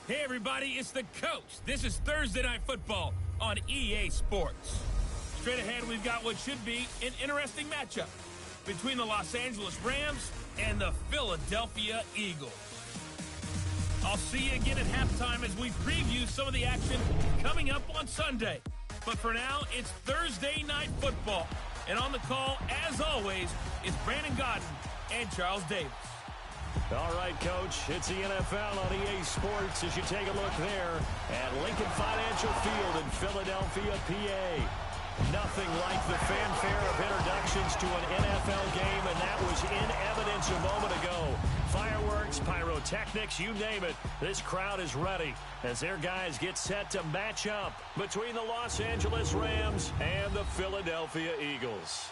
Hey everybody, it's the coach. This is Thursday Night Football on EA Sports. Straight ahead, we've got what should be an interesting matchup between the Los Angeles Rams and the Philadelphia Eagles. I'll see you again at halftime as we preview some of the action coming up on Sunday. But for now, it's Thursday Night Football. And on the call, as always, is Brandon Godden and Charles Davis. All right, Coach, it's the NFL on EA Sports as you take a look there at Lincoln Financial Field in Philadelphia, PA. Nothing like the fanfare of introductions to an NFL game, and that was in evidence a moment ago. Fireworks, pyrotechnics, you name it. This crowd is ready as their guys get set to match up between the Los Angeles Rams and the Philadelphia Eagles.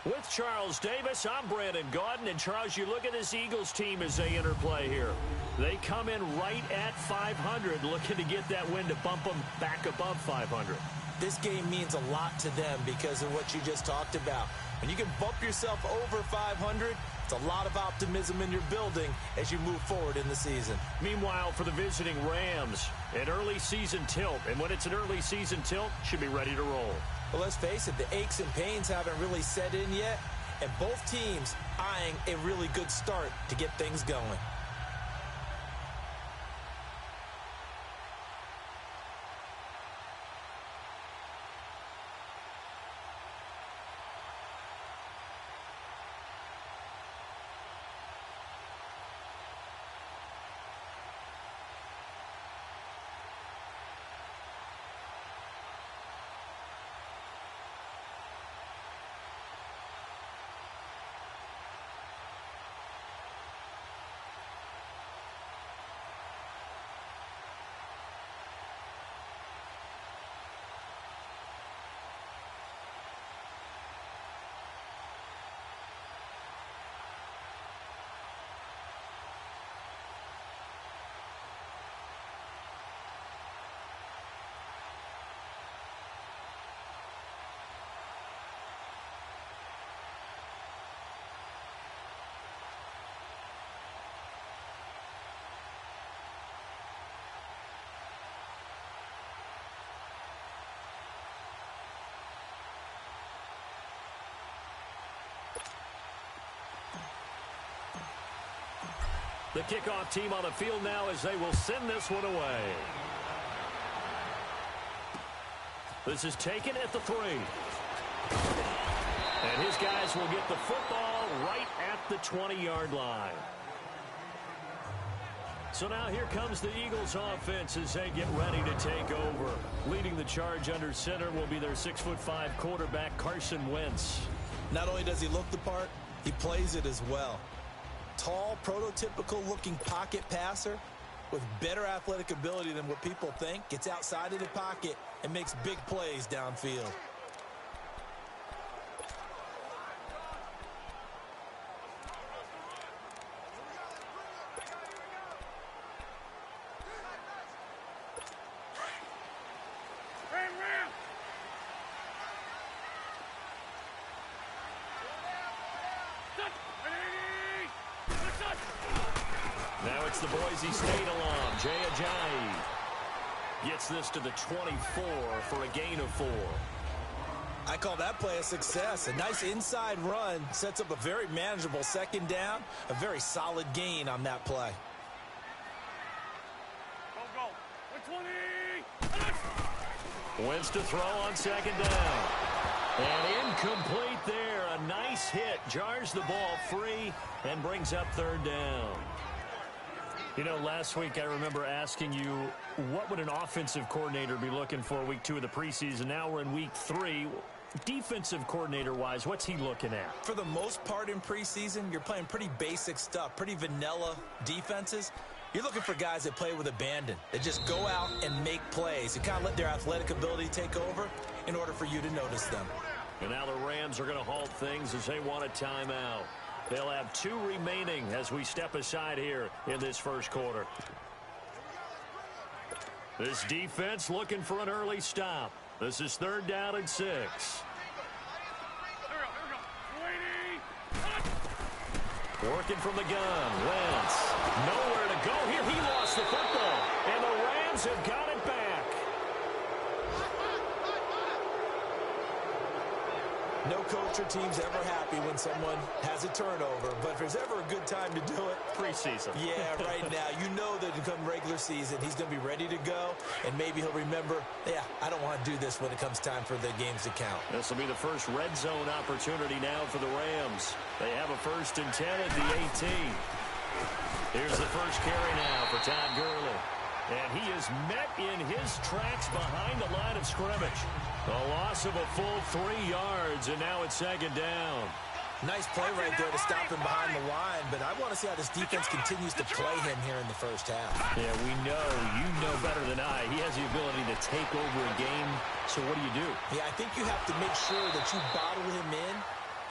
With Charles Davis, I'm Brandon Gaudin. And, Charles, you look at this Eagles team as they interplay here. They come in right at 500, looking to get that win to bump them back above 500. This game means a lot to them because of what you just talked about. When you can bump yourself over 500, it's a lot of optimism in your building as you move forward in the season. Meanwhile, for the visiting Rams, an early season tilt. And when it's an early season tilt, should be ready to roll. Well, let's face it, the aches and pains haven't really set in yet, and both teams eyeing a really good start to get things going. The kickoff team on the field now as they will send this one away. This is taken at the 3. And his guys will get the football right at the 20-yard line. So now here comes the Eagles offense as they get ready to take over. Leading the charge under center will be their 6'5" quarterback, Carson Wentz. Not only does he look the part, he plays it as well. Tall, prototypical-looking pocket passer with better athletic ability than what people think. Gets outside of the pocket and makes big plays downfield. Now it's the Boise State alum, Jay Ajayi. Gets this to the 24 for a gain of 4. I call that play a success. A nice inside run sets up a very manageable second down. A very solid gain on that play. Wentz to throw on second down. And incomplete there. A nice hit. Jars the ball free and brings up third down. You know, last week I remember asking you, what would an offensive coordinator be looking for week 2 of the preseason? Now we're in week 3. Defensive coordinator-wise, what's he looking at? For the most part in preseason, you're playing pretty basic stuff, pretty vanilla defenses. You're looking for guys that play with abandon, that just go out and make plays. You kind of let their athletic ability take over in order for you to notice them. And now the Rams are going to halt things as they want a timeout. They'll have 2 remaining as we step aside here in this first quarter. This defense looking for an early stop. This is 3rd down and 6. Working from the gun. Wentz. Nowhere to go here. He lost the football. Rams have got it back. No coach or team's ever happy when someone has a turnover, but if there's ever a good time to do it, preseason. Yeah, right now. You know that come regular season, he's going to be ready to go, and maybe he'll remember, yeah, I don't want to do this when it comes time for the games to count. This will be the first red zone opportunity now for the Rams. They have a 1st and 10 at the 18. Here's the first carry now for Todd Gurley. And he is met in his tracks behind the line of scrimmage. A loss of a full 3 yards, and now it's 2nd down. Nice play right there to stop him behind the line, but I want to see how this defense continues to play him here in the first half. Yeah, we know. You know better than I. He has the ability to take over a game, so what do? Yeah, I think you have to make sure that you bottle him in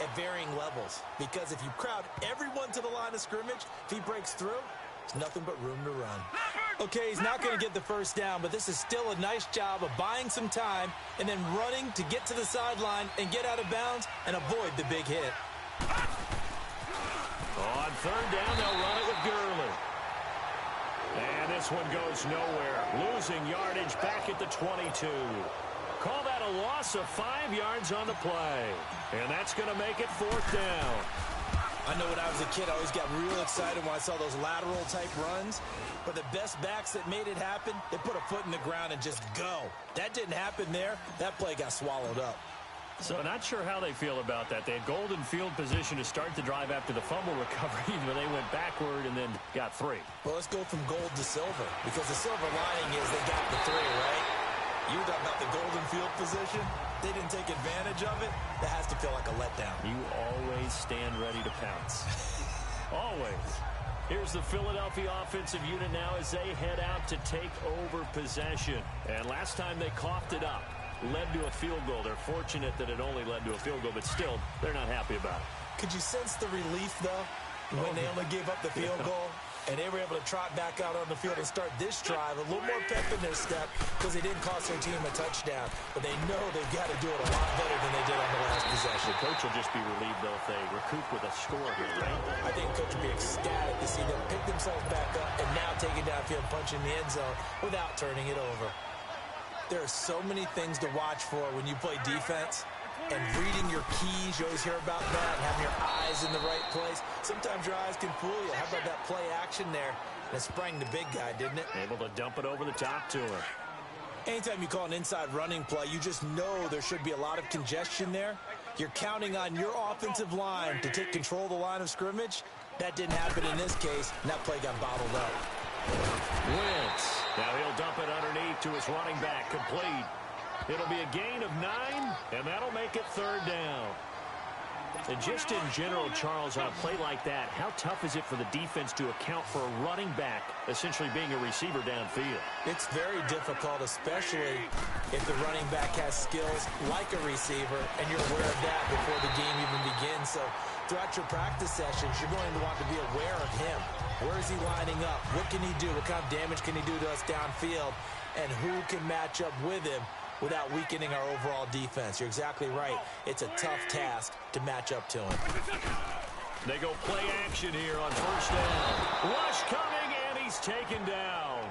at varying levels, because if you crowd everyone to the line of scrimmage, if he breaks through, there's nothing but room to run. Okay, he's not going to get the first down, but this is still a nice job of buying some time and then running to get to the sideline and get out of bounds and avoid the big hit. On 3rd down, they'll run it with Gurley. And this one goes nowhere. Losing yardage back at the 22. Call that a loss of 5 yards on the play. And that's going to make it 4th down. I know when I was a kid, I always got real excited when I saw those lateral-type runs. But the best backs that made it happen, they put a foot in the ground and just go. That didn't happen there. That play got swallowed up. So not sure how they feel about that. They had golden field position to start the drive after the fumble recovery, but they went backward and then got 3. Well, let's go from gold to silver, because the silver lining is they got the 3, right? You were talking about the golden field position. They didn't take advantage of it. That has to feel like a letdown. You always stand ready to pounce. Always. Here's the Philadelphia offensive unit now as they head out to take over possession. And last time they coughed it up, led to a field goal. They're fortunate that it only led to a field goal, but still, they're not happy about it. Could you sense the relief, though, when they only gave up the field goal? And they were able to trot back out on the field and start this drive. A little more pep in their step because they didn't cost their team a touchdown. But they know they've got to do it a lot better than they did on the last possession. The coach will just be relieved, though, if they recoup with a score here, right? I think the coach will be ecstatic to see them pick themselves back up and now take it downfield, punch in the end zone without turning it over. There are so many things to watch for when you play defense. And reading your keys, you always hear about that, and having your eyes in the right place. Sometimes your eyes can fool you. How about that play action there? And it sprang the big guy, didn't it? Able to dump it over the top to him. Anytime you call an inside running play, you just know there should be a lot of congestion there. You're counting on your offensive line to take control of the line of scrimmage. That didn't happen in this case, and that play got bottled up. Wentz. Now he'll dump it underneath to his running back, complete. It'll be a gain of 9, and that'll make it 3rd down. And just in general, Charles, on a play like that, how tough is it for the defense to account for a running back essentially being a receiver downfield? It's very difficult, especially if the running back has skills like a receiver, and you're aware of that before the game even begins. So throughout your practice sessions, you're going to want to be aware of him. Where is he lining up? What can he do? What kind of damage can he do to us downfield? And who can match up with him without weakening our overall defense? You're exactly right. It's a tough task to match up to him. They go play action here on 1st down. Rush coming, and he's taken down.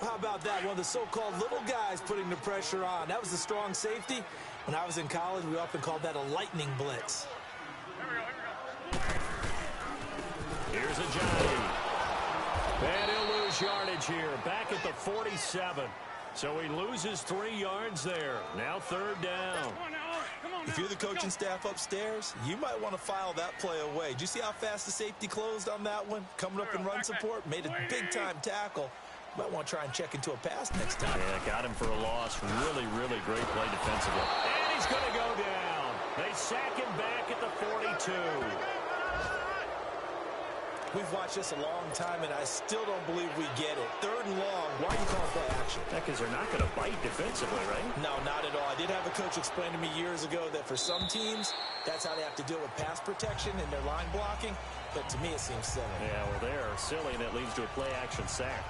How about that? One of the so-called little guys putting the pressure on. That was the strong safety. When I was in college, we often called that a lightning blitz. Here's a Johnny. And he'll lose yardage here, back at the 47. So he loses 3 yards there. Now 3rd down. If you're the coaching staff upstairs, you might want to file that play away. Did you see how fast the safety closed on that one? Coming up in run support, made a big-time tackle. Might want to try and check into a pass next time. Yeah, got him for a loss. Really, really great play defensively. And he's going to go down. They sack him back at the 42. We've watched this a long time, and I still don't believe we get it. 3rd and long. Why are you calling play action? Because they're not going to bite defensively, right? No, not at all. I did have a coach explain to me years ago that for some teams, that's how they have to deal with pass protection and their line blocking. But to me, it seems silly. Yeah, well, they're silly, and it leads to a play action sack.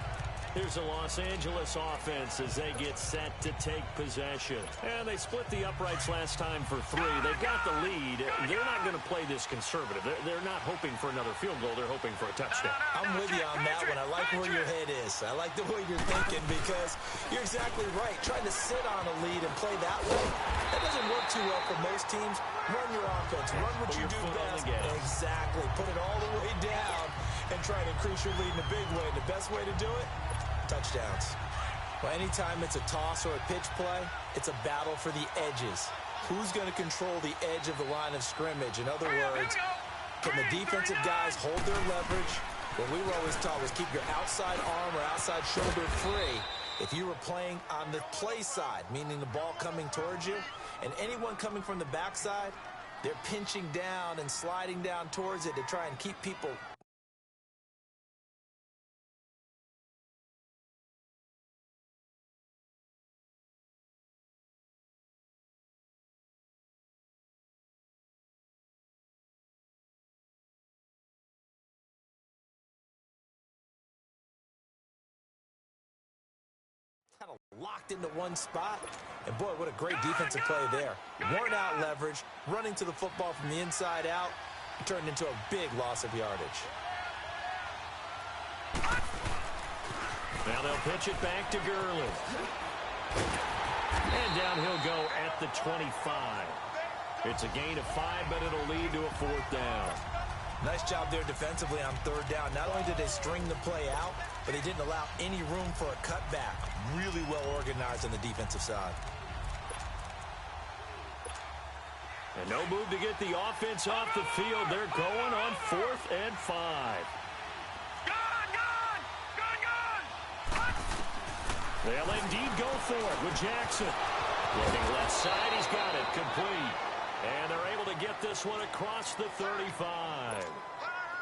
Here's the Los Angeles offense as they get set to take possession. And they split the uprights last time for 3. They've got the lead. They're not going to play this conservative. They're not hoping for another field goal. They're hoping for a touchdown. I'm with you on that one. I like where your head is. I like the way you're thinking because you're exactly right. Trying to sit on a lead and play that way, that doesn't work too well for most teams. Run your offense. Run what you do best. Exactly. Put it all the way down and try to increase your lead in a big way. And the best way to do it, touchdowns. Well, anytime it's a toss or a pitch play, it's a battle for the edges. Who's going to control the edge of the line of scrimmage? In other words, can the defensive guys hold their leverage? What we were always taught was keep your outside arm or outside shoulder free. If you were playing on the play side, meaning the ball coming towards you, and anyone coming from the backside, they're pinching down and sliding down towards it to try and keep people kind of locked into one spot. And boy, what a great defensive play there. Worn out leverage, running to the football from the inside out, turned into a big loss of yardage. Now they'll pitch it back to Gurley. And down he'll go at the 25. It's a gain of 5, but it'll lead to a 4th down. Nice job there defensively on 3rd down. Not only did they string the play out, but they didn't allow any room for a cutback. Really well organized on the defensive side. And no move to get the offense off the field. They're going on 4th and 5. They'll indeed go for it with Jackson. Looking left side, he's got it complete. And they're able to get this one across the 35.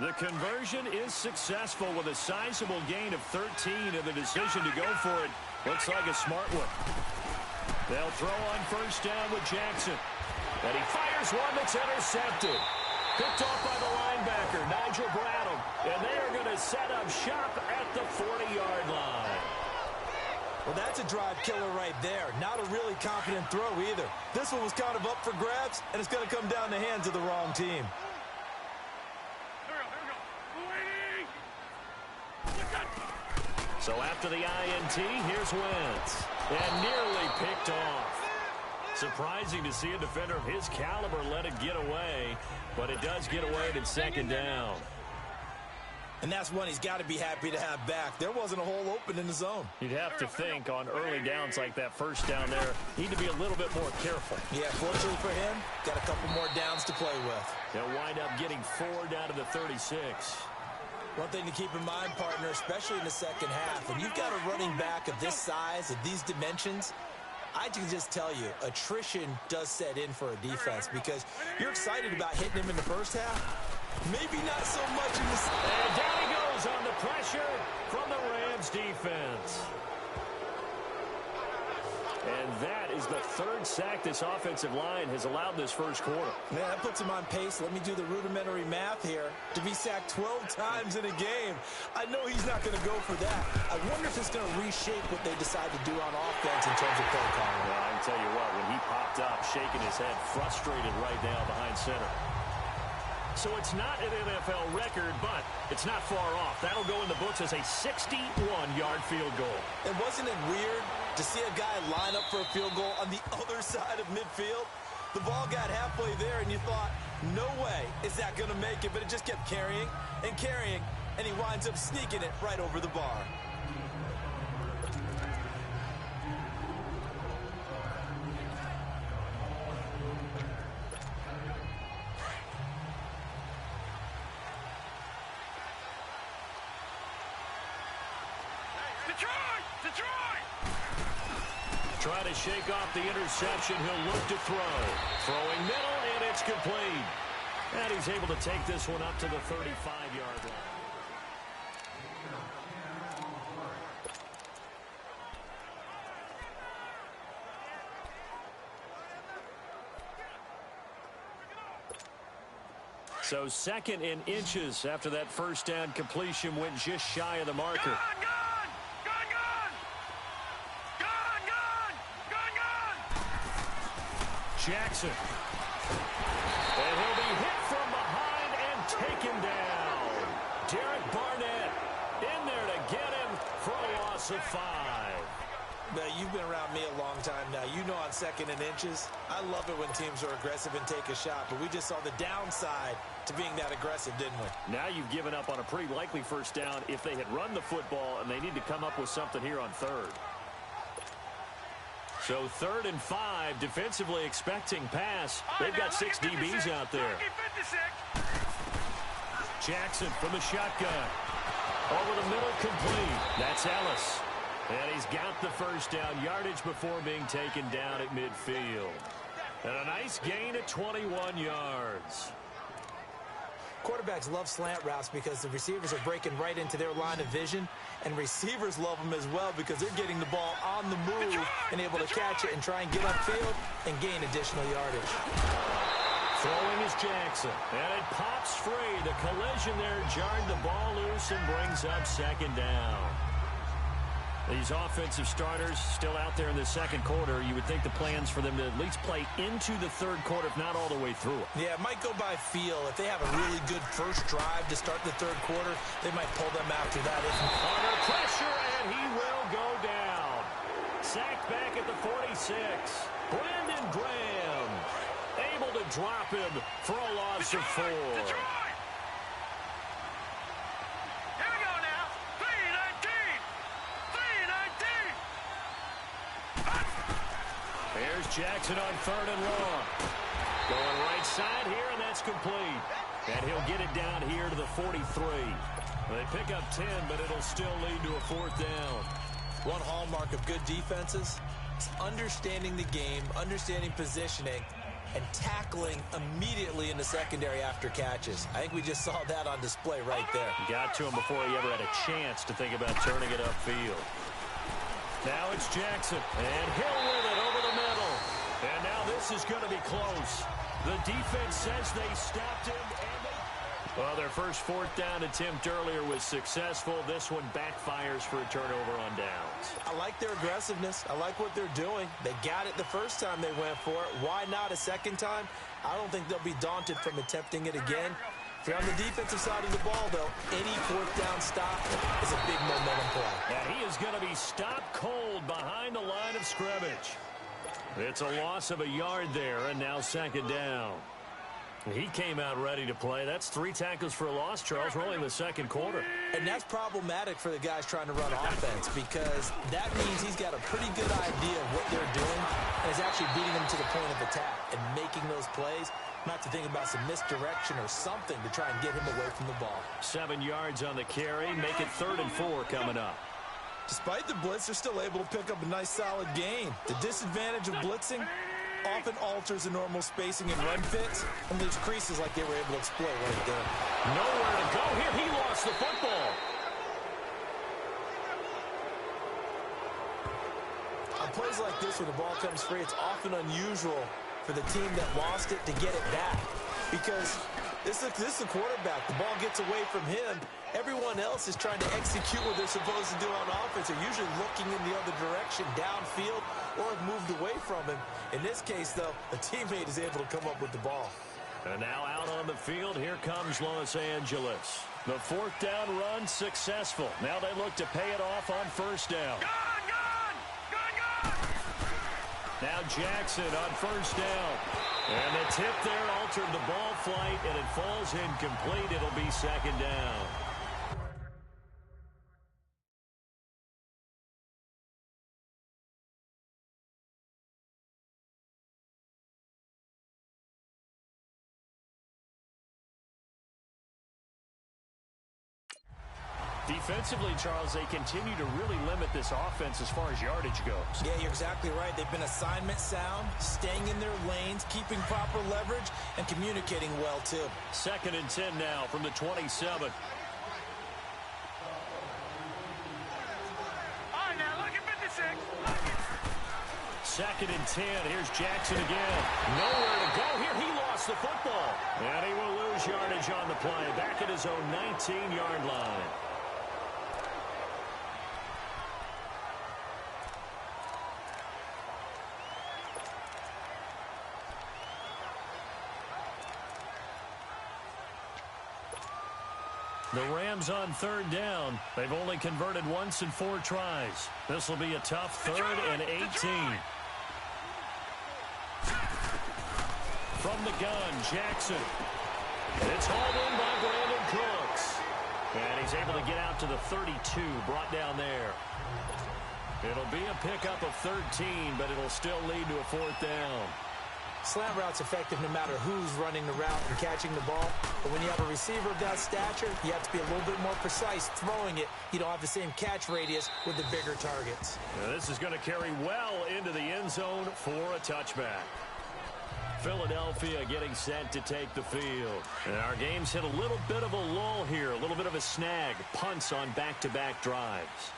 The conversion is successful with a sizable gain of 13, and the decision to go for it looks like a smart one. They'll throw on 1st down with Jackson. And he fires one that's intercepted. Picked off by the linebacker, Nigel Bradham. And they are going to set up shop at the 40-yard line. Well, that's a drive killer right there. Not a really confident throw either. This one was kind of up for grabs, and it's going to come down the hands of the wrong team. So after the INT, here's Wentz. And nearly picked off. Surprising to see a defender of his caliber let it get away, but it does get away at 2nd down. And that's one he's got to be happy to have back. There wasn't a hole open in the zone. You'd have to think on early downs like that 1st down there, need to be a little bit more careful. Yeah, fortunately for him, got a couple more downs to play with. They'll wind up getting 4 down to the 36. One thing to keep in mind, partner, especially in the 2nd half, when you've got a running back of this size, of these dimensions, I can just tell you, attrition does set in for a defense because you're excited about hitting him in the 1st half. Maybe not so much in the... And down he goes on the pressure from the Rams defense. And that is the 3rd sack this offensive line has allowed this 1st quarter. Man, that puts him on pace. Let me do the rudimentary math here. To be sacked 12 times in a game, I know he's not going to go for that. I wonder if it's going to reshape what they decide to do on offense in terms of play calling. Well, I can tell you what, when he popped up, shaking his head, frustrated right now behind center. So it's not an NFL record, but it's not far off. That'll go in the books as a 61-yard field goal. And wasn't it weird to see a guy line up for a field goal on the other side of midfield? The ball got halfway there, and you thought, no way is that going to make it, but it just kept carrying, and he winds up sneaking it right over the bar. Trying to shake off the interception. He'll look to throw. Throwing middle, and it's complete. And he's able to take this one up to the 35-yard line. So 2nd and inches after that 1st down completion went just shy of the marker. Jackson. And he'll be hit from behind and taken down. Derek Barnett in there to get him for a loss of 5. Now, you've been around me a long time now. You know on 2nd and inches, I love it when teams are aggressive and take a shot, but we just saw the downside to being that aggressive, didn't we? Now you've given up on a pretty likely first down if they had run the football, and they need to come up with something here on 3rd. So 3rd and 5, defensively expecting pass. They've got 6 DBs out there. Jackson from the shotgun. Over the middle, complete. That's Ellis. And he's got the first down yardage before being taken down at midfield. And a nice gain of 21 yards. Quarterbacks love slant routes because the receivers are breaking right into their line of vision, and receivers love them as well because they're getting the ball on the move and able to catch it and try and get upfield and gain additional yardage. Throwing is Jackson, and it pops free. The collision there jarred the ball loose and brings up 2nd down. These offensive starters still out there in the 2nd quarter. You would think the plans for them to at least play into the 3rd quarter, if not all the way through it. Yeah, it might go by feel. If they have a really good first drive to start the 3rd quarter, they might pull them after that. Under pressure, and he will go down. Sacked back at the 46. Brandon Graham able to drop him for a loss of 4. Jackson on 3rd and long. Going right side here, and that's complete. And he'll get it down here to the 43. They pick up 10, but it'll still lead to a 4th down. One hallmark of good defenses is understanding the game, understanding positioning, and tackling immediately in the secondary after catches. I think we just saw that on display right there. Got to him before he ever had a chance to think about turning it upfield. Now it's Jackson, and Hill with it over the middle. And now this is going to be close. The defense says they stopped him. Well, their first 4th down attempt earlier was successful. This one backfires for a turnover on downs. I like their aggressiveness. I like what they're doing. They got it the first time they went for it. Why not a second time? I don't think they'll be daunted from attempting it again. If you're on the defensive side of the ball, though, any 4th down stop is a big momentum play. And he is going to be stopped cold behind the line of scrimmage. It's a loss of a yard there, and now 2nd down. He came out ready to play. That's 3 tackles for a loss, Charles. We're only in the 2nd quarter. And that's problematic for the guys trying to run offense because that means he's got a pretty good idea of what they're doing and is actually beating them to the point of attack and making those plays. Not to think about some misdirection or something to try and get him away from the ball. 7 yards on the carry. Make it 3rd and 4 coming up. Despite the blitz, they're still able to pick up a nice solid gain. The disadvantage of blitzing often alters the normal spacing and run fits and leaves creases like they were able to exploit right there. Nowhere to go here. He lost the football. On plays like this, when the ball comes free, it's often unusual for the team that lost it to get it back because this is a quarterback. The ball gets away from him. Everyone else is trying to execute what they're supposed to do on offense. They're usually looking in the other direction, downfield, or have moved away from him. In this case, though, a teammate is able to come up with the ball. And now out on the field, here comes Los Angeles. The 4th down run successful. Now they look to pay it off on 1st down. Now Jackson on 1st down. And the tip there altered the ball flight, and it falls incomplete. It'll be 2nd down. Defensively, Charles, they continue to really limit this offense as far as yardage goes. Yeah, you're exactly right. They've been assignment sound, staying in their lanes, keeping proper leverage, and communicating well, too. 2nd and 10 now from the 27. All right, now look at 56. 2nd and 10. Here's Jackson again. Nowhere to go here. He lost the football. And he will lose yardage on the play. Back at his own 19-yard line. The Rams on third down. They've only converted once in 4 tries. This will be a tough 3rd and 18. From the gun, Jackson. It's hauled in by Brandon Cooks. And he's able to get out to the 32, brought down there. It'll be a pickup of 13, but it'll still lead to a 4th down. Slant route's effective no matter who's running the route and catching the ball. But when you have a receiver of that stature, you have to be a little bit more precise throwing it. You don't have the same catch radius with the bigger targets. Now this is going to carry well into the end zone for a touchback. Philadelphia getting set to take the field. And our game's hit a little bit of a lull here, a little bit of a snag. Punts on back-to-back drives.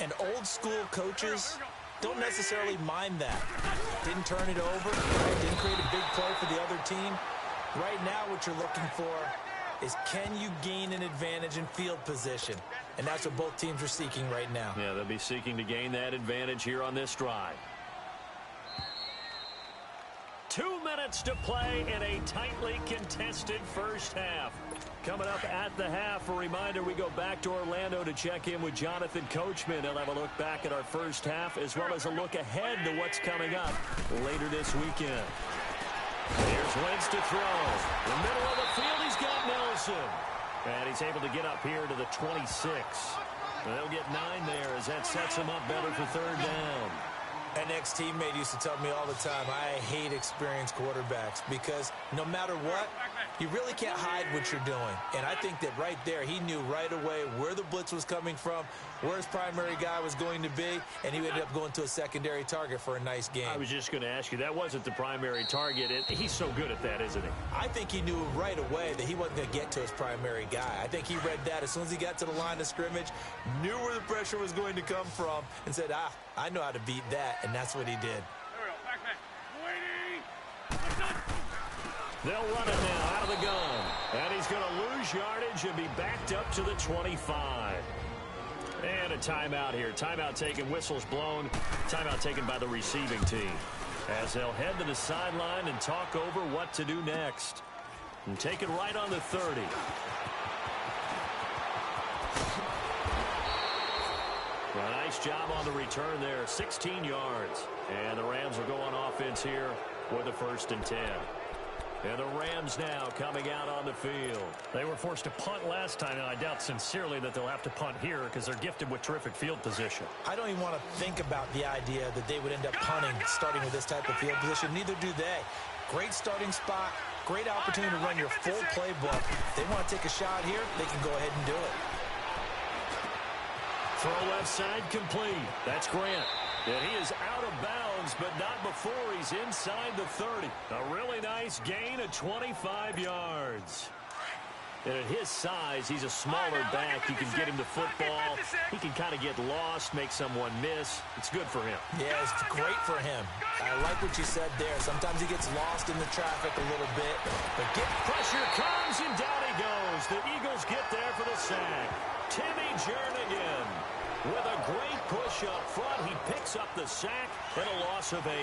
And old-school coaches don't necessarily mind that. Didn't turn it over, didn't create a big play for the other team. Right now what you're looking for is, can you gain an advantage in field position? And that's what both teams are seeking right now. Yeah, they'll be seeking to gain that advantage here on this drive. 2 minutes to play in a tightly contested first half. Coming up at the half, a reminder, we go back to Orlando to check in with Jonathan Coachman. He'll have a look back at our first half as well as a look ahead to what's coming up later this weekend. Here's Wentz to throw. In the middle of the field, he's got Nelson. And he's able to get up here to the 26. They'll get 9 there as that sets him up better for 3rd down. An ex-teammate used to tell me all the time, I hate experienced quarterbacks because no matter what, you really can't hide what you're doing. And I think that right there, he knew right away where the blitz was coming from, where his primary guy was going to be, and he ended up going to a secondary target for a nice game. I was just going to ask you, that wasn't the primary target. He's so good at that, isn't he? I think he knew right away that he wasn't going to get to his primary guy. I think he read that as soon as he got to the line of scrimmage, knew where the pressure was going to come from, and said, I know how to beat that, and that's what he did. They'll run it now out of the gun. And he's going to lose yardage and be backed up to the 25. And a timeout here. Timeout taken, whistles blown. Timeout taken by the receiving team. As they'll head to the sideline and talk over what to do next. And take it right on the 30. A nice job on the return there. 16 yards. And the Rams will go on offense here with a 1st and 10. And the Rams now coming out on the field. They were forced to punt last time, and I doubt sincerely that they'll have to punt here because they're gifted with terrific field position. I don't even want to think about the idea that they would end up punting starting with this type of field position. Neither do they. Great starting spot, great opportunity to run your full playbook. If they want to take a shot here, they can go ahead and do it. Throw left side complete. That's Grant. And he is out of bounds, but not before he's inside the 30. A really nice gain of 25 yards. And at his size, he's a smaller back. You can get him the football. He can kind of get lost, make someone miss. It's good for him. Yeah, it's great for him. I like what you said there. Sometimes he gets lost in the traffic a little bit. But pressure comes, and down he goes. The Eagles get there for the sack. Timmy Jernigan with a great push up front. He picks up the sack and a loss of 8.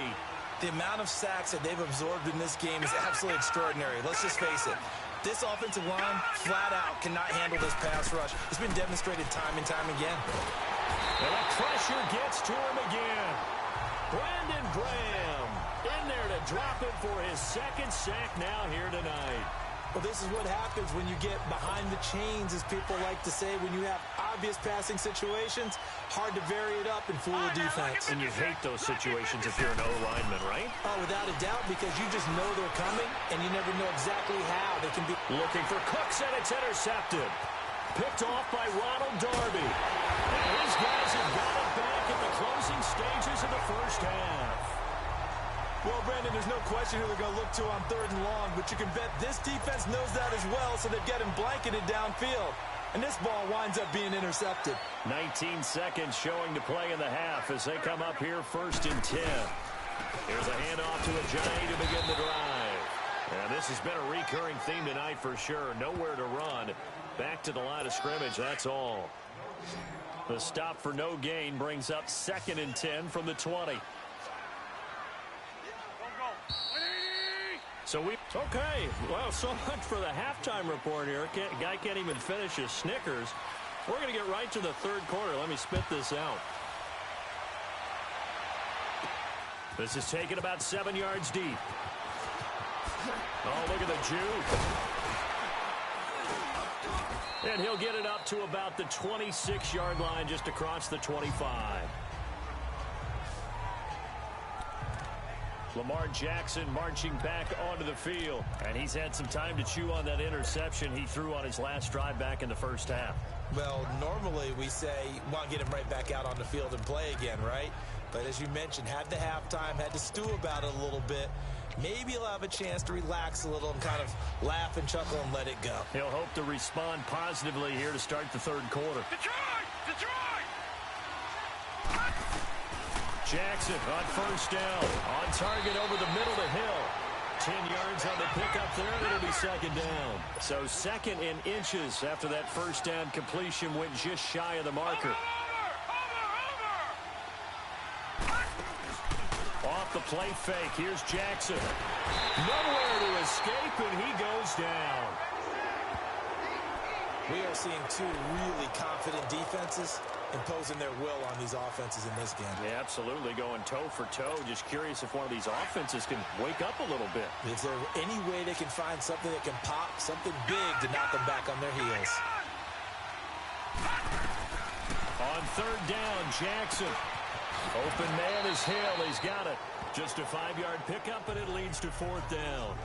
The amount of sacks that they've absorbed in this game is absolutely extraordinary. Let's just face it. This offensive line, flat out, cannot handle this pass rush. It's been demonstrated time and time again. And the pressure gets to him again. Brandon Graham in there to drop it for his 2nd sack now here tonight. Well, this is what happens when you get behind the chains, as people like to say. When you have obvious passing situations, hard to vary it up and fool the defense. And you hate those situations if you're an O-lineman, right? Oh, without a doubt, because you just know they're coming, and you never know exactly how they can be. Looking for Cooks, and it's intercepted. Picked off by Ronald Darby. And his guys have got it back at the closing stages of the first half. Well, Brandon, there's no question who they're going to look to on 3rd and long, but you can bet this defense knows that as well, so they've got him blanketed downfield. And this ball winds up being intercepted. 19 seconds showing to play in the half as they come up here 1st and 10. Here's a handoff to Ajayi to begin the drive. And this has been a recurring theme tonight for sure. Nowhere to run. Back to the line of scrimmage, that's all. The stop for no gain brings up 2nd and 10 from the 20. Okay, well, so much for the halftime report here. Guy can't even finish his Snickers. We're going to get right to the third quarter. Let me spit this out. This is taken about 7 yards deep. Oh, look at the juke. And he'll get it up to about the 26-yard line, just across the 25. Lamar Jackson marching back onto the field. And he's had some time to chew on that interception he threw on his last drive back in the first half. Well, normally we say, want to get him right back out on the field and play again, right? But as you mentioned, had the halftime, had to stew about it a little bit. Maybe he'll have a chance to relax a little and kind of laugh and chuckle and let it go. He'll hope to respond positively here to start the third quarter. Detroit! Jackson on first down. On target over the middle to Hill. 10 yards on the pickup there, and it'll be second down. So second in inches after that first down completion went just shy of the marker. Off the play fake, here's Jackson. Nowhere to escape, and he goes down. We are seeing two really confident defenses imposing their will on these offenses in this game. Yeah, absolutely, going toe for toe. Just curious if one of these offenses can wake up a little bit. Is there any way they can find something that can pop, something big to knock them back on their heels? On third down, Jackson. Open man is Hill. He's got it. Just a 5-yard pickup, and it leads to fourth down.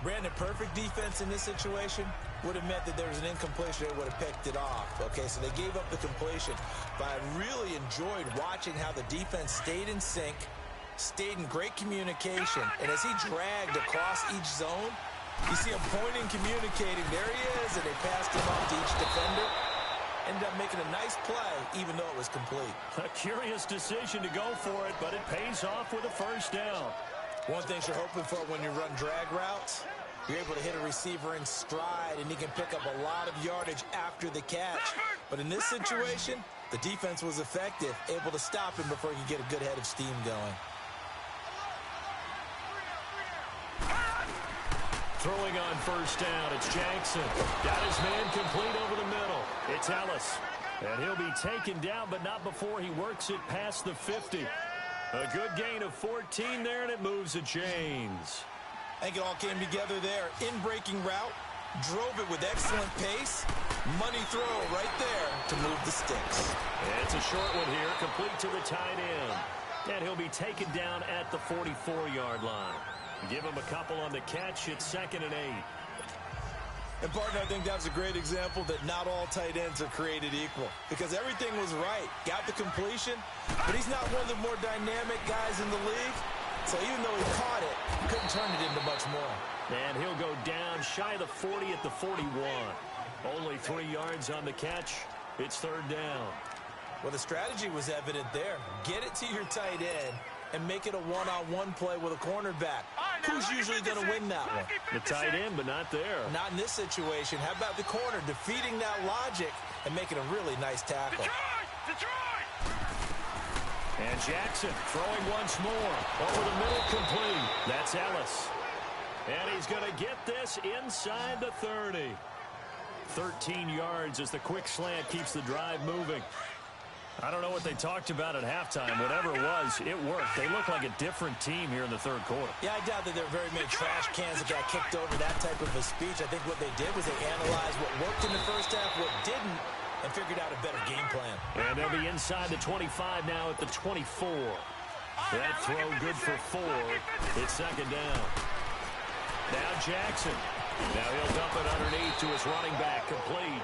Brandon, perfect defense in this situation would have meant that there was an incompletion. They would have picked it off. Okay, so they gave up the completion. But I really enjoyed watching how the defense stayed in sync, stayed in great communication. And as he dragged across each zone, you see him pointing, communicating. There he is, and they passed him off to each defender. Ended up making a nice play, even though it was complete. A curious decision to go for it, but it pays off with a first down. One thing you're hoping for when you run drag routes, you're able to hit a receiver in stride, and he can pick up a lot of yardage after the catch. But in this situation, the defense was effective, able to stop him before he could get a good head of steam going. Throwing on first down, it's Jackson. Got his man complete over the middle. It's Ellis. And he'll be taken down, but not before he works it past the 50. A good gain of 14 there, and it moves the chains. I think it all came together there. In-breaking route, drove it with excellent pace. Money throw right there to move the sticks. It's a short one here, complete to the tight end. And he'll be taken down at the 44-yard line. Give him a couple on the catch. It's 2nd and 8. And, partner, I think that was a great example that not all tight ends are created equal. Because everything was right. Got the completion, but he's not one of the more dynamic guys in the league. So even though he caught it, he couldn't turn it into much more. And he'll go down shy of the 40 at the 41. Only 3 yards on the catch. It's third down. Well, the strategy was evident there. Get it to your tight end and make it a one-on-one play with a cornerback. Who's usually going to win that one? The tight end, but not there. Not in this situation. How about the corner defeating that logic and making a really nice tackle? Detroit! And Jackson throwing once more. Over the middle, complete. That's Ellis. And he's going to get this inside the 30. 13 yards as the quick slant keeps the drive moving. I don't know what they talked about at halftime. Whatever it was, it worked. They look like a different team here in the third quarter. Yeah, I doubt that there are very many trash cans that got kicked over that type of a speech. I think what they did was they analyzed what worked in the first half, what didn't, and figured out a better game plan. And they'll be inside the 25 now at the 24. That throw good for 4. It's second down. Now Jackson. Now he'll dump it underneath to his running back, complete.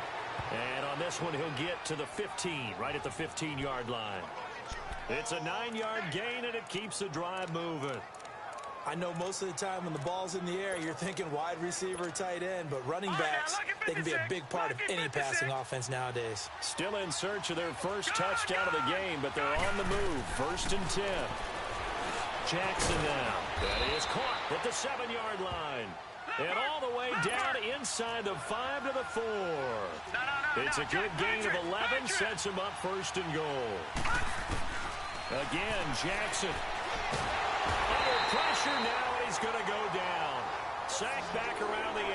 And on this one, he'll get to the 15, right at the 15-yard line. It's a 9-yard gain, and it keeps the drive moving. I know most of the time when the ball's in the air, you're thinking wide receiver, tight end, but running backs, they can be a big part of any passing offense nowadays. Still in search of their first touchdown of the game, but they're on the move. 1st and 10. Jackson now. That is caught at the 7-yard line. And all the way down inside the 5 to the 4. It's a good gain of 11, sets him up 1st and goal. Again, Jackson. Under pressure now, and he's going to go down. sack back around the 8.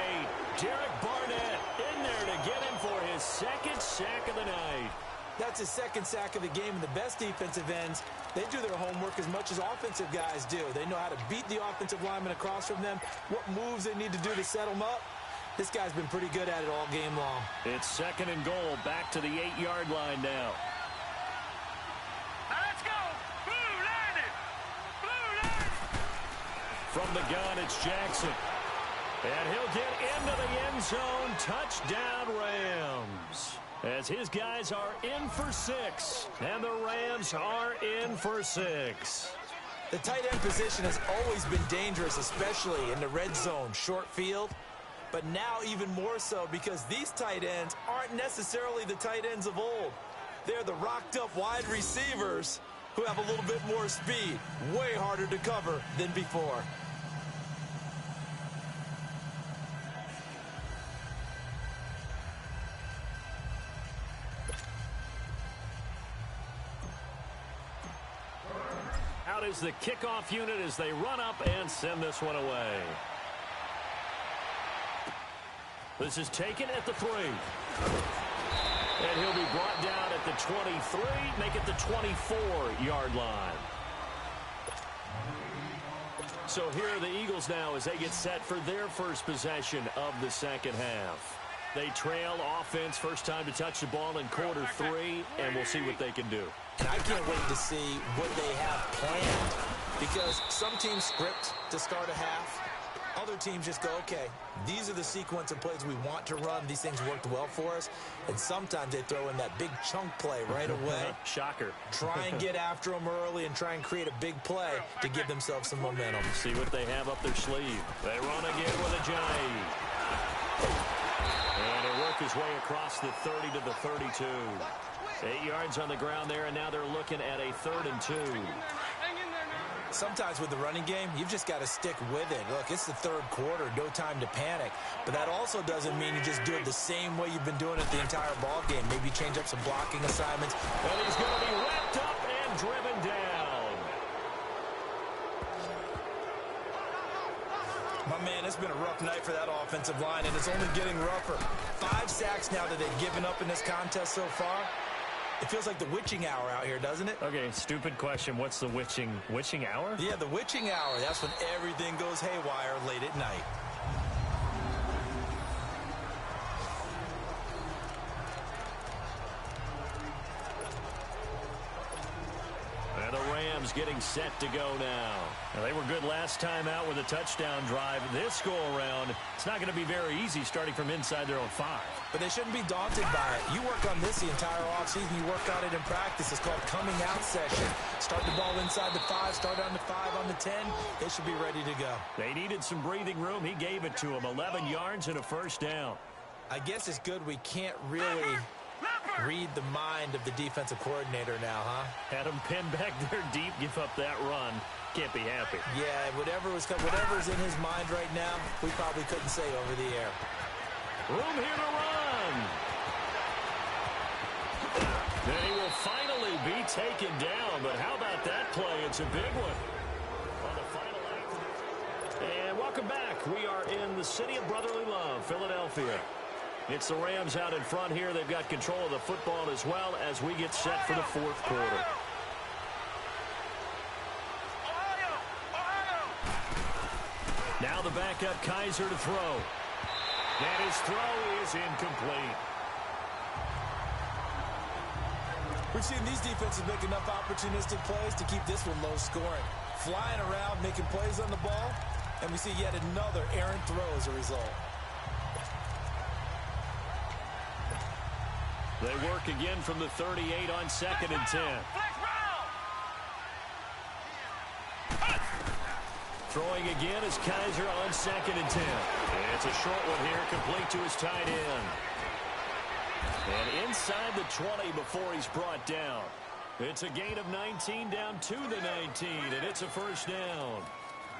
Derek Barnett in there to get him for his second sack of the night. That's his second sack of the game, and the best defensive ends, they do their homework as much as offensive guys do. They know how to beat the offensive lineman across from them, what moves they need to do to set them up. This guy's been pretty good at it all game long. It's second and goal, back to the 8-yard line now. Let's go! Blue line it! Blue line! From the gun, it's Jackson. And he'll get into the end zone. Touchdown, Rams. As his guys are in for 6. And the Rams are in for 6. The tight end position has always been dangerous, especially in the red zone, short field. But now even more so because these tight ends aren't necessarily the tight ends of old. They're the rocked-up wide receivers who have a little bit more speed. Way harder to cover than before. Out is the kickoff unit as they run up and send this one away. This is taken at the 3. And he'll be brought down at the 23, make it the 24-yard line. So here are the Eagles now as they get set for their first possession of the second half. They trail offense, first time to touch the ball in quarter 3, and we'll see what they can do. And I can't wait to see what they have planned because some teams script to start a half. Other teams just go, okay, these are the sequence of plays we want to run. These things worked well for us. And sometimes they throw in that big chunk play right away. Shocker. Try and get after them early and try and create a big play to give themselves some momentum. See what they have up their sleeve. They run again with a Johnny. And he'll work his way across the 30 to the 32. 8 yards on the ground there, and now they're looking at a 3rd and 2. Sometimes with the running game, you've just got to stick with it. Look, it's the third quarter, no time to panic. But that also doesn't mean you just do it the same way you've been doing it the entire ball game. Maybe change up some blocking assignments. And he's going to be wrapped up and driven down. My man, it's been a rough night for that offensive line, and it's only getting rougher. 5 sacks now that they've given up in this contest so far. It feels like the witching hour out here, doesn't it? Okay, stupid question. What's the witching hour? Yeah, the witching hour. That's when everything goes haywire late at night. And the Rams getting set to go now. Now, they were good last time out with a touchdown drive. This go-around, it's not going to be very easy starting from inside their own 5. But they shouldn't be daunted by it. You work on this the entire offseason. You work on it in practice. It's called coming out session. Start the ball inside the 5, start on the 5, on the 10. They should be ready to go. They needed some breathing room. He gave it to them. 11 yards and a first down. I guess it's good we can't really read the mind of the defensive coordinator now, huh? Had him pinned back there deep, give up that run. Can't be happy. Yeah, whatever's in his mind right now, we probably couldn't say over the air. Room here to run. Then he will finally be taken down, but how about that play? It's a big one. On the final act. And welcome back. We are in the city of brotherly love, Philadelphia. It's the Rams out in front here. They've got control of the football as well as we get set for the fourth quarter. Now the backup Kaiser to throw. And his throw is incomplete. We've seen these defenses make enough opportunistic plays to keep this one low scoring. Flying around, making plays on the ball, and we see yet another errant throw as a result. They work again from the 38 on 2nd and 10. Throwing again is Kaiser on 2nd and 10. It's a short one here, complete to his tight end. And inside the 20 before he's brought down. It's a gain of 19 down to the 19, and it's a first down.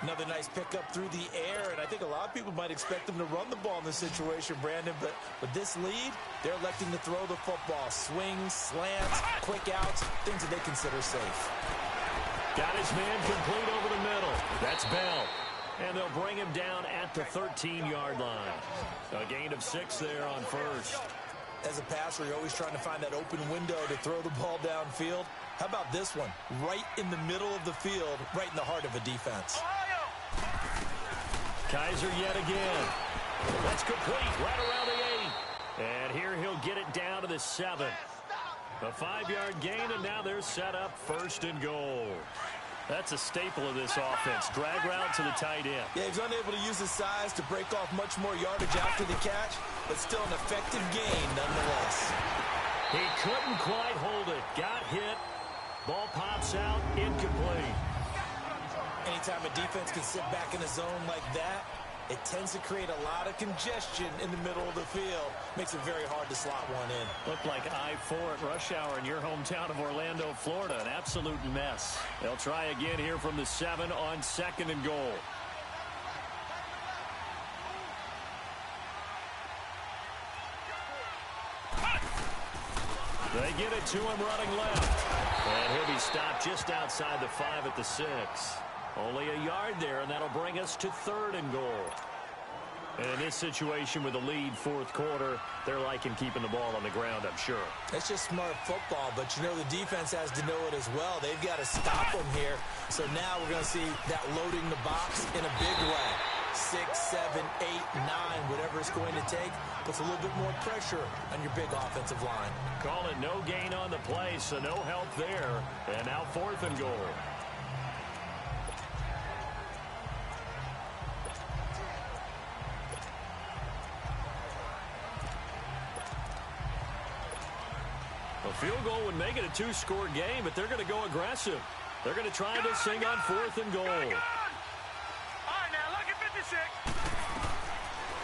Another nice pickup through the air, and I think a lot of people might expect them to run the ball in this situation, Brandon, but with this lead, they're electing to throw the football. Swings, slants, quick outs, things that they consider safe. Got his man complete over the middle. That's Bell. And they'll bring him down at the 13-yard line. A gain of 6 there on first. As a passer, you're always trying to find that open window to throw the ball downfield. How about this one? Right in the middle of the field, right in the heart of a defense. Kaiser yet again. That's complete right around the 8. And here he'll get it down to the 7. A 5-yard gain, and now they're set up 1st and goal. That's a staple of this offense. Drag route to the tight end. Yeah, he's unable to use his size to break off much more yardage after the catch, but still an effective gain nonetheless. He couldn't quite hold it. Got hit. Ball pops out. Incomplete. Anytime a defense can sit back in a zone like that, it tends to create a lot of congestion in the middle of the field. Makes it very hard to slot one in. Looked like I-4 at rush hour in your hometown of Orlando, Florida. An absolute mess. They'll try again here from the 7 on 2nd and goal. They get it to him running left. And he'll be stopped just outside the 5 at the 6. Only a yard there, and that'll bring us to 3rd and goal. And in this situation with the lead 4th quarter, they're liking keeping the ball on the ground, I'm sure. It's just smart football, but you know the defense has to know it as well. They've got to stop them here. So now we're going to see that loading the box in a big way. 6, 7, 8, 9, whatever it's going to take, puts a little bit more pressure on your big offensive line. Call it no gain on the play, so no help there. And now 4th and goal. A field goal would make it a 2-score game, but they're going to go aggressive. They're going to try this thing on 4th and goal. All right, now look at 56.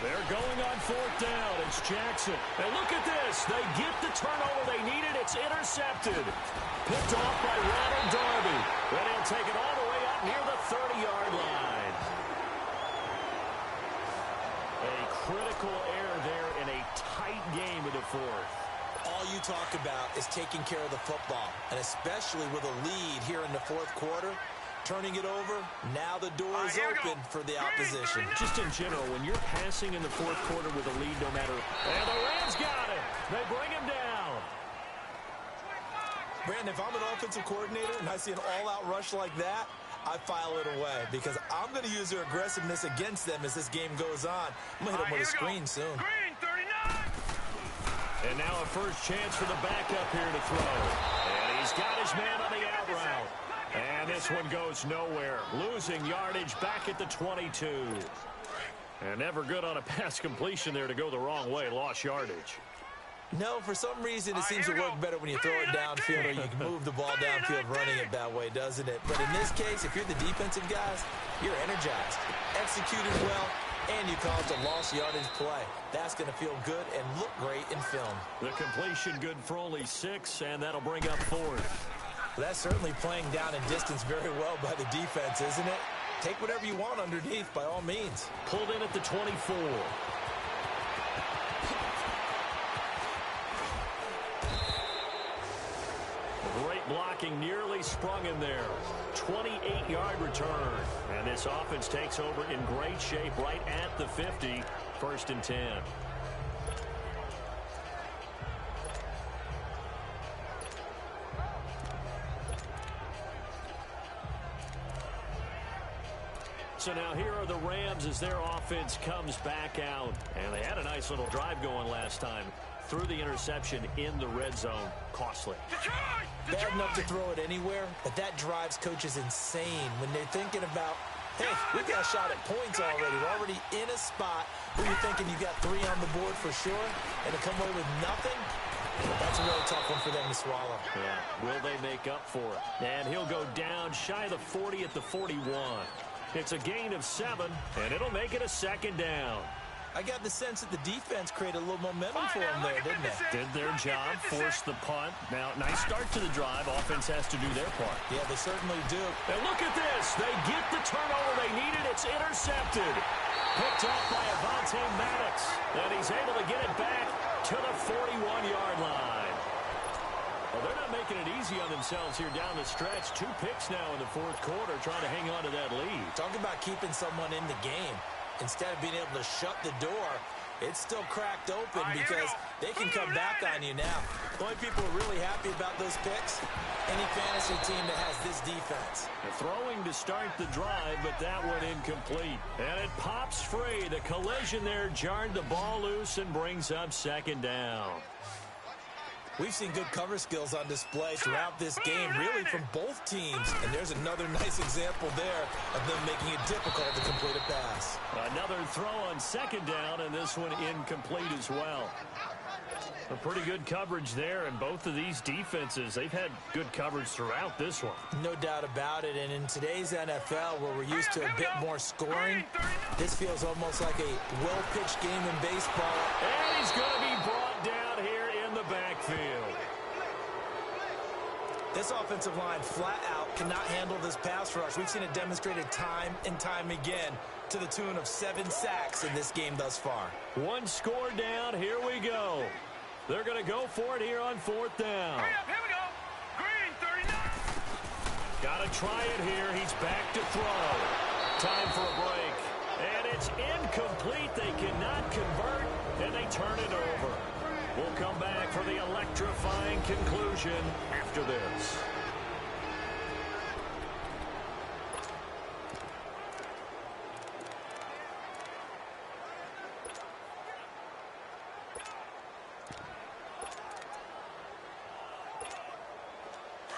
They're going on 4th down. It's Jackson. And look at this. They get the turnover they needed. It's intercepted. Picked off by Ronald Darby. Then he'll take it all the way up near the 30-yard line. A critical error there in a tight game of the 4th. All you talk about is taking care of the football, and especially with a lead here in the 4th quarter, turning it over, now the door is open for the opposition. Just in general, when you're passing in the 4th quarter with a lead, no matter... And the Rams got it. They bring him down. Brandon, if I'm an offensive coordinator and I see an all-out rush like that, I file it away because I'm going to use their aggressiveness against them as this game goes on. I'm going to hit them with a screen soon. Green, 39. And now a first chance for the backup here to throw. And he's got his man on the out route. And this one goes nowhere. Losing yardage back at the 22. And never good on a pass completion there to go the wrong way. Lost yardage. No, for some reason it seems to work better when you throw it downfield or you can move the ball downfield running it that way, doesn't it? But in this case, if you're the defensive guys, you're energized, executed well, and you caused a lost yardage play. That's going to feel good and look great in film. The completion good for only 6, and that'll bring up 4th. That's certainly playing down in distance very well by the defense, isn't it? Take whatever you want underneath, by all means. Pulled in at the 24. Great blocking, nearly sprung in there. 28-yard return. And this offense takes over in great shape right at the 50. 1st and 10. So now here are the Rams as their offense comes back out. And they had a nice little drive going last time. Threw the interception in the red zone. Costly. Bad enough to throw it anywhere, but that drives coaches insane when they're thinking about, hey, we've got a shot at points already. We're already in a spot where you're thinking you got 3 on the board for sure, and to come away with nothing, that's a really tough one for them to swallow. Yeah, will they make up for it? And he'll go down shy of the 40 at the 41. It's a gain of 7, and it'll make it a 2nd down. I got the sense that the defense created a little momentum for them there, didn't they? Did their job, forced the punt. Now, nice start to the drive. Offense has to do their part. Yeah, they certainly do. And look at this. They get the turnover they needed. It's intercepted. Picked up by Avonte Maddox. And he's able to get it back to the 41-yard line. Well, they're not making it easy on themselves here down the stretch. 2 picks now in the fourth quarter, trying to hang on to that lead. Talk about keeping someone in the game. Instead of being able to shut the door, it's still cracked open because they can come back on you now. The only people who are really happy about those picks, any fantasy team that has this defense. The throwing to start the drive, but that one incomplete. And it pops free. The collision there jarred the ball loose and brings up second down. We've seen good cover skills on display throughout this game, really from both teams. And there's another nice example there of them making it difficult to complete a pass. Another throw on second down, and this one incomplete as well. A pretty good coverage there, and both of these defenses, they've had good coverage throughout this one. No doubt about it, and in today's NFL, where we're used to a bit more scoring, this feels almost like a well-pitched game in baseball. And he's going to be brought down here in the backfield. This offensive line flat out cannot handle this pass rush. We've seen it demonstrated time and time again to the tune of 7 sacks in this game thus far. 1 score down. Here we go. They're going to go for it here on 4th down. Here we go. Green, 39. Got to try it here. He's back to throw. Time for a break. And it's incomplete. They cannot convert, and they turn it over. We'll come back for the electrifying conclusion after this.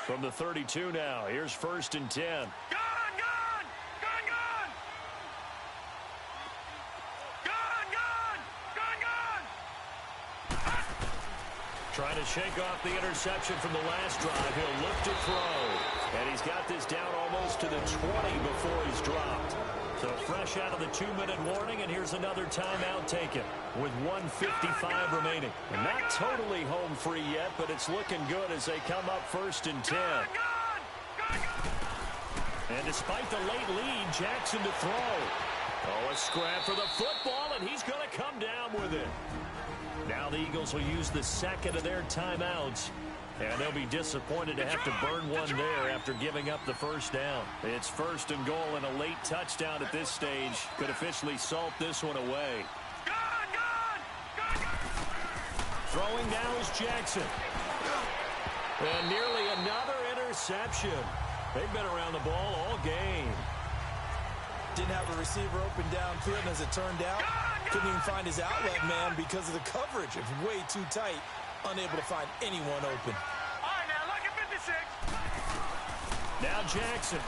From the 32 now, here's 1st and 10. Gone! Trying to shake off the interception from the last drive. He'll look to throw. And he's got this down almost to the 20 before he's dropped. So fresh out of the 2-minute warning, and here's another timeout taken with 1:55 remaining. And not totally home free yet, but it's looking good as they come up 1st and 10. And despite the late lead, Jackson to throw. Oh, a scrap for the football, and he's going to come down with it. Now the Eagles will use the second of their timeouts, and they'll be disappointed to have to burn one there after giving up the 1st down. It's 1st and goal, and a late touchdown at this stage could officially salt this one away. Throwing now is Jackson. And nearly another interception. They've been around the ball all game. Didn't have a receiver open downfield, and as it turned out, couldn't even find his outlet man because of the coverage. It was way too tight, unable to find anyone open. All right, now, look at 56. Now Jackson.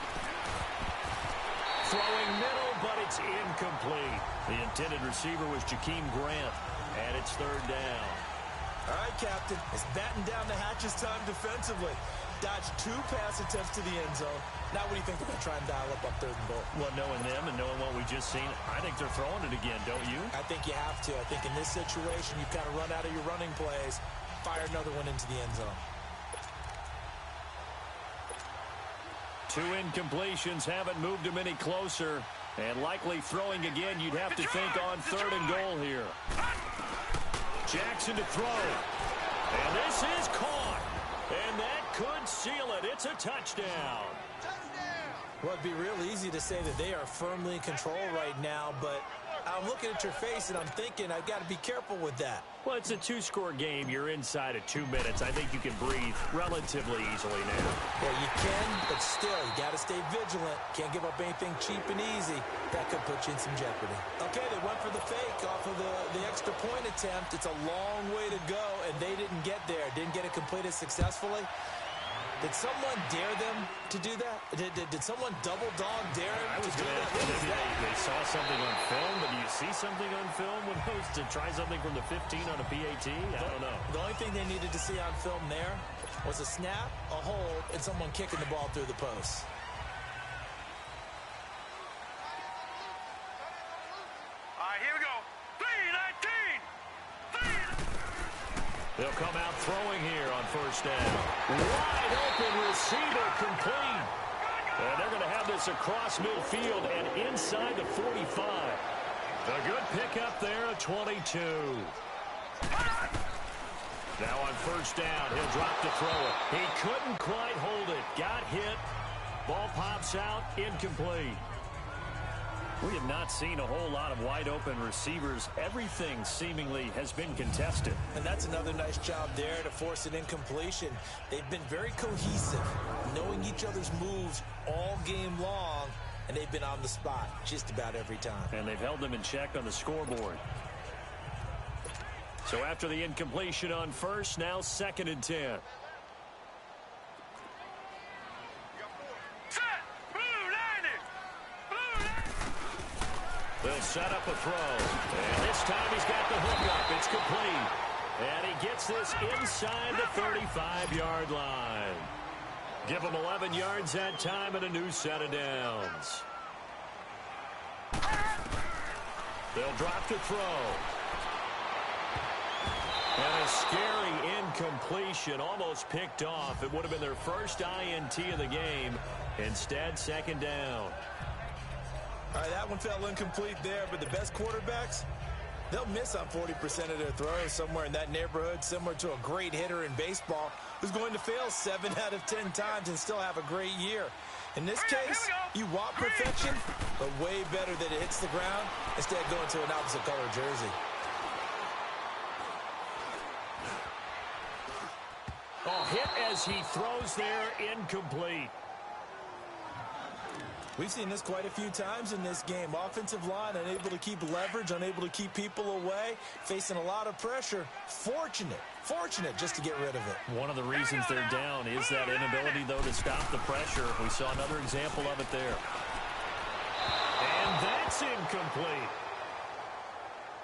Throwing middle, but it's incomplete. The intended receiver was Jakeem Grant, and it's 3rd down. All right, Captain, it's batten down the hatches time defensively. Dodged 2 pass attempts to the end zone. Now what do you think they're going to try and dial up on 3rd and goal? Well, knowing them and knowing what we just seen, I think they're throwing it again, don't you? I think you have to. I think in this situation, you've got to run out of your running plays, fire another one into the end zone. 2 incompletions haven't moved him any closer. And likely throwing again, you'd have to think on 3rd and goal here. Jackson to throw. And this is caught. And that could seal it. It's a touchdown. Well, it'd be real easy to say that they are firmly in control right now, but I'm looking at your face and I'm thinking I've got to be careful with that. Well, it's a 2-score game. You're inside of 2 minutes. I think you can breathe relatively easily now. Well, you can, but still, you got to stay vigilant. Can't give up anything cheap and easy. That could put you in some jeopardy. Okay, they went for the fake off of the extra point attempt. It's a long way to go, and they didn't get there. Didn't get it completed successfully. Did someone dare them to do that? Did someone double dog dare them to do that? They saw something on film, but do you see something on film when those to try something from the 15 on a PAT? I don't know. The only thing they needed to see on film there was a snap, a hold, and someone kicking the ball through the post. All right, here we go. 3-19. They'll come out throwing here on 1st down. Wide open receiver complete. And they're going to have this across midfield and inside the 45. A good pickup there at 22. Now on first down, he'll drop to throw it. He couldn't quite hold it. Got hit. Ball pops out, incomplete. We have not seen a whole lot of wide-open receivers. Everything seemingly has been contested. And that's another nice job there to force an incompletion. They've been very cohesive, knowing each other's moves all game long, and they've been on the spot just about every time. And they've held them in check on the scoreboard. So after the incompletion on first, now 2nd and 10. They'll set up a throw. And this time he's got the hook up. It's complete. And he gets this inside the 35-yard line. Give him 11 yards that time and a new set of downs. They'll drop to throw. And a scary incompletion, almost picked off. It would have been their first INT of the game. Instead, 2nd down. All right, that one fell incomplete there, but the best quarterbacks, they'll miss on 40% of their throws, somewhere in that neighborhood, similar to a great hitter in baseball who's going to fail 7 out of 10 times and still have a great year. In this case, you want perfection, but way better that it hits the ground instead of going to an opposite color jersey. Oh, hit as he throws there, incomplete. We've seen this quite a few times in this game. Offensive line unable to keep leverage, unable to keep people away, facing a lot of pressure. Fortunate just to get rid of it. One of the reasons they're down is that inability, though, to stop the pressure. We saw another example of it there. And that's incomplete.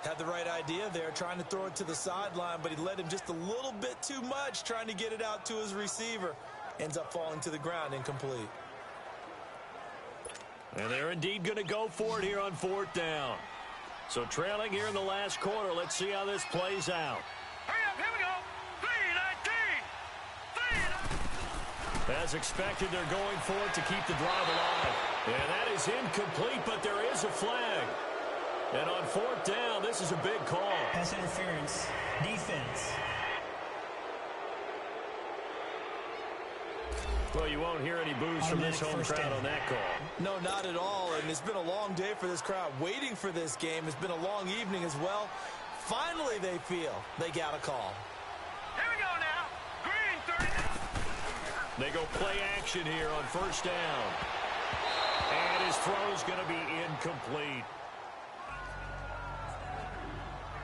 Had the right idea there, trying to throw it to the sideline, but he led him just a little bit too much, trying to get it out to his receiver. Ends up falling to the ground, incomplete. And they're indeed going to go for it here on 4th down. So trailing here in the last quarter. Let's see how this plays out. Hurry up, here we go. 3-19. As expected, they're going for it to keep the drive alive. And that is incomplete, but there is a flag. And on 4th down, this is a big call. Pass interference. Defense. Well, you won't hear any boos from this home crowd on that call. No, not at all. And it's been a long day for this crowd. Waiting for this game. It's been a long evening as well. Finally, they feel they got a call. Here we go now. Green 30. They go play action here on 1st down. And his throw's going to be incomplete.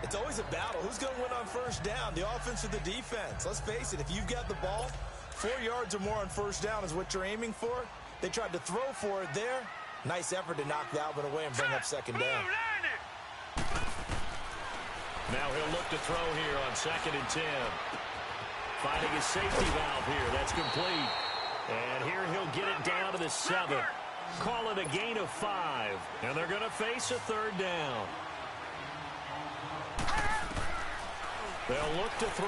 It's always a battle. Who's going to win on 1st down, the offense or the defense? Let's face it, if you've got the ball, 4 yards or more on 1st down is what you're aiming for. They tried to throw for it there. Nice effort to knock that one away and bring up 2nd down. Now he'll look to throw here on 2nd and 10. Finding his safety valve here. That's complete. And here he'll get it down to the 7. Call it a gain of 5. And they're going to face a 3rd down. They'll look to throw.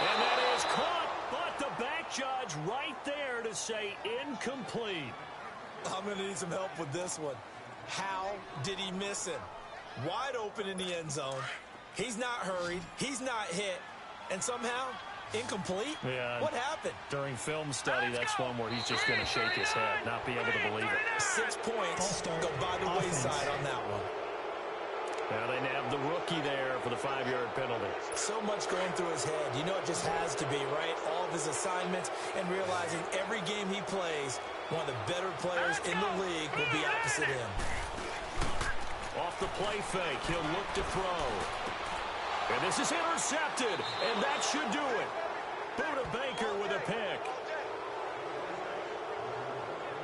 And that is caught, but the back judge right there to say incomplete. I'm going to need some help with this one. How did he miss him? Wide open in the end zone. He's not hurried. He's not hit. And somehow, incomplete? Yeah. What happened? During film study, that's one where he's just going to shake his head, not be able to believe it. 6 points go by the wayside on that one. Now they nab the rookie there for the 5-yard penalty. So much going through his head. You know it just has to be, right? All of his assignments and realizing every game he plays, one of the better players in the league will be opposite him. Off the play fake, he'll look to throw. And this is intercepted, and that should do it. Buda Baker with a pick.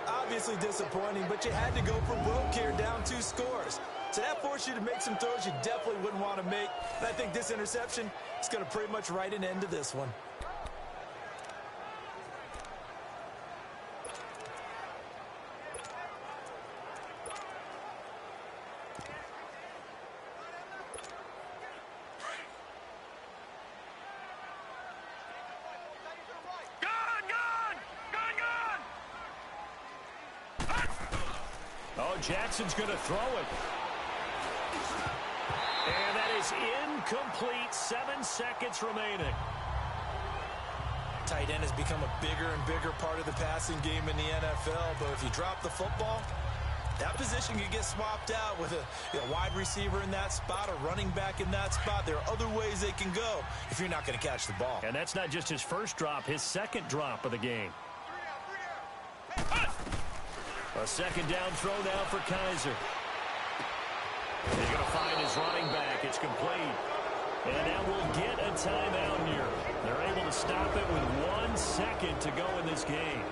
Obviously disappointing, but you had to go for broke here, down 2 scores. So that forced you to make some throws you definitely wouldn't want to make. And I think this interception is going to pretty much write an end to this one. Oh, Jackson's going to throw it. And that is is incomplete. 7 seconds remaining. Tight end has become a bigger and bigger part of the passing game in the NFL, but if you drop the football, that position could get swapped out with a wide receiver in that spot, a running back in that spot. There are other ways they can go if you're not going to catch the ball. And that's not just his first drop, his second drop of the game. A second down throw now for Kaiser. He's going to find his running back. It's complete. And now we'll get a timeout here. They're able to stop it with 1 second to go in this game.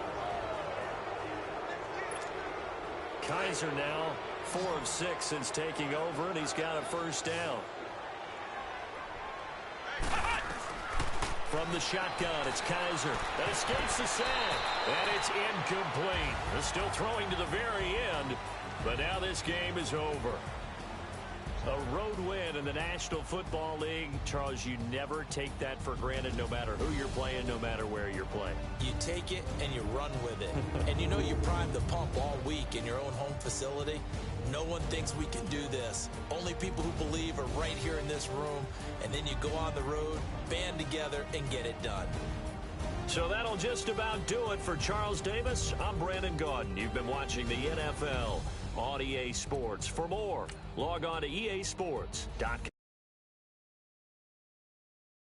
Kaiser now 4 of 6 since taking over, and he's got a first down. From the shotgun, it's Kaiser that escapes the sack, and it's incomplete. They're still throwing to the very end, but now this game is over. A road win in the National Football League. Charles, you never take that for granted no matter who you're playing, no matter where you're playing. You take it and you run with it. And you know you primed the pump all week in your own home facility. No one thinks we can do this. Only people who believe are right here in this room. And then you go on the road, band together, and get it done. So that'll just about do it for Charles Davis. I'm Brandon Gaudin. You've been watching the NFL on EA Sports. For more, log on to easports.com.